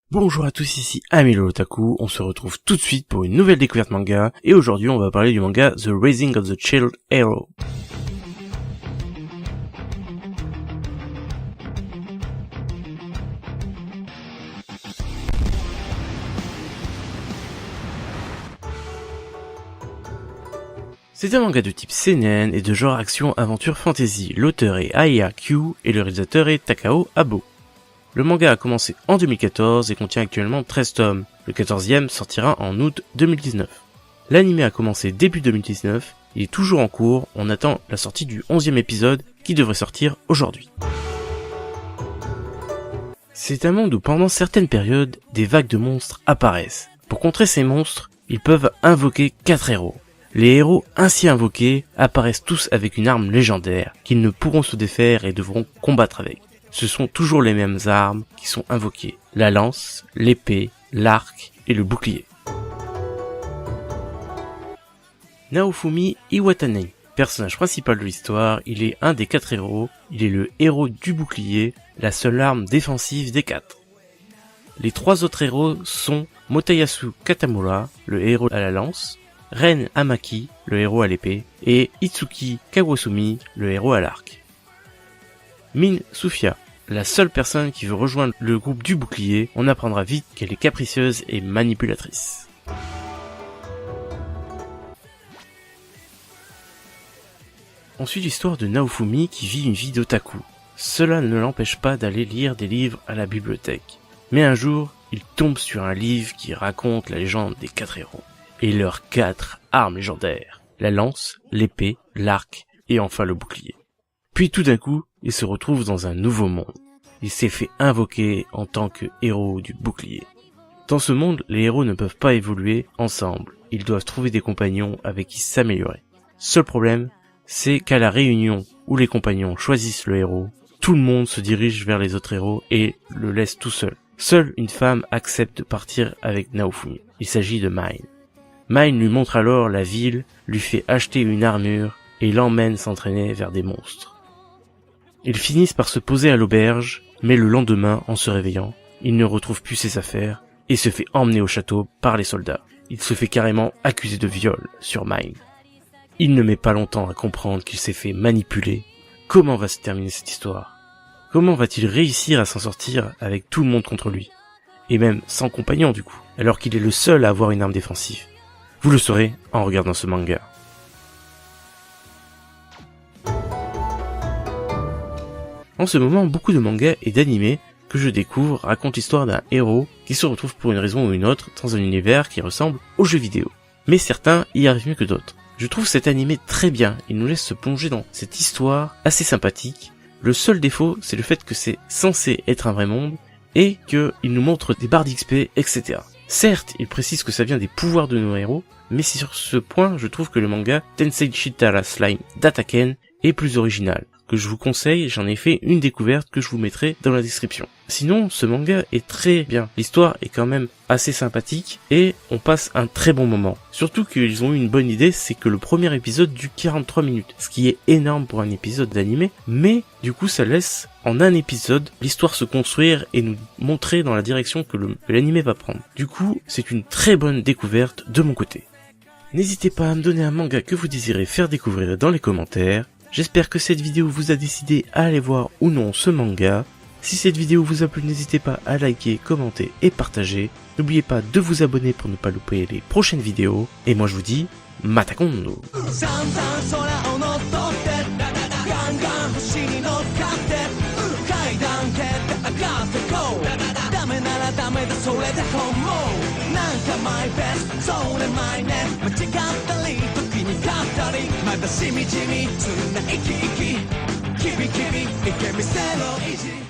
Bonjour à tous, ici Amilo Otaku, on se retrouve tout de suite pour une nouvelle découverte manga, et aujourd'hui on va parler du manga The Rising of the Child Hero. C'est un manga de type seinen et de genre action aventure fantasy. L'auteur est Aya Q et le réalisateur est Takao Abo. Le manga a commencé en 2014 et contient actuellement 13 tomes. Le 14e sortira en août 2019. L'anime a commencé début 2019, il est toujours en cours, on attend la sortie du 11e épisode qui devrait sortir aujourd'hui. C'est un monde où pendant certaines périodes, des vagues de monstres apparaissent. Pour contrer ces monstres, ils peuvent invoquer 4 héros. Les héros ainsi invoqués apparaissent tous avec une arme légendaire qu'ils ne pourront se défaire et devront combattre avec. Ce sont toujours les mêmes armes qui sont invoquées, la lance, l'épée, l'arc et le bouclier. Naofumi Iwatani, personnage principal de l'histoire, il est un des 4 héros, il est le héros du bouclier, la seule arme défensive des 4. Les 3 autres héros sont Motoyasu Katamura, le héros à la lance, Ren Amaki, le héros à l'épée, et Itsuki Kawasumi, le héros à l'arc. Min Sufia, la seule personne qui veut rejoindre le groupe du bouclier, on apprendra vite qu'elle est capricieuse et manipulatrice. On suit l'histoire de Naofumi qui vit une vie d'otaku. Cela ne l'empêche pas d'aller lire des livres à la bibliothèque. Mais un jour, il tombe sur un livre qui raconte la légende des 4 héros. Et leurs 4 armes légendaires. La lance, l'épée, l'arc et enfin le bouclier. Puis tout d'un coup, il se retrouve dans un nouveau monde. Il s'est fait invoquer en tant que héros du bouclier. Dans ce monde, les héros ne peuvent pas évoluer ensemble. Ils doivent trouver des compagnons avec qui s'améliorer. Seul problème, c'est qu'à la réunion où les compagnons choisissent le héros, tout le monde se dirige vers les autres héros et le laisse tout seul. Seule une femme accepte de partir avec Naofumi. Il s'agit de Mine. Mine lui montre alors la ville, lui fait acheter une armure et l'emmène s'entraîner vers des monstres. Ils finissent par se poser à l'auberge, mais le lendemain, en se réveillant, il ne retrouve plus ses affaires et se fait emmener au château par les soldats. Il se fait carrément accuser de viol sur Mine. Il ne met pas longtemps à comprendre qu'il s'est fait manipuler. Comment va se terminer cette histoire? Comment va-t-il réussir à s'en sortir avec tout le monde contre lui? Et même sans compagnon du coup, alors qu'il est le seul à avoir une arme défensive. Vous le saurez en regardant ce manga. En ce moment, beaucoup de mangas et d'animés que je découvre racontent l'histoire d'un héros qui se retrouve pour une raison ou une autre dans un univers qui ressemble aux jeux vidéo. Mais certains y arrivent mieux que d'autres. Je trouve cet animé très bien, il nous laisse se plonger dans cette histoire assez sympathique. Le seul défaut, c'est le fait que c'est censé être un vrai monde et qu'il nous montre des barres d'XP, etc. Certes, il précise que ça vient des pouvoirs de nos héros, mais sur ce point, je trouve que le manga Tensei Chitara Slime d'Ataken est plus original. Que je vous conseille, j'en ai fait une découverte que je vous mettrai dans la description. Sinon, ce manga est très bien. L'histoire est quand même assez sympathique et on passe un très bon moment. Surtout qu'ils ont eu une bonne idée, c'est que le premier épisode dure 43 minutes, ce qui est énorme pour un épisode d'animé, mais du coup ça laisse en un épisode l'histoire se construire et nous montrer dans la direction que l'animé va prendre. Du coup, c'est une très bonne découverte de mon côté. N'hésitez pas à me donner un manga que vous désirez faire découvrir dans les commentaires. J'espère que cette vidéo vous a décidé à aller voir ou non ce manga. Si cette vidéo vous a plu, n'hésitez pas à liker, commenter et partager. N'oubliez pas de vous abonner pour ne pas louper les prochaines vidéos. Et moi je vous dis, Matakondo. My best, soul and my nest 間違ったり時に勝ったりまたしみじみつな生き生きキビキビいけみせろ意地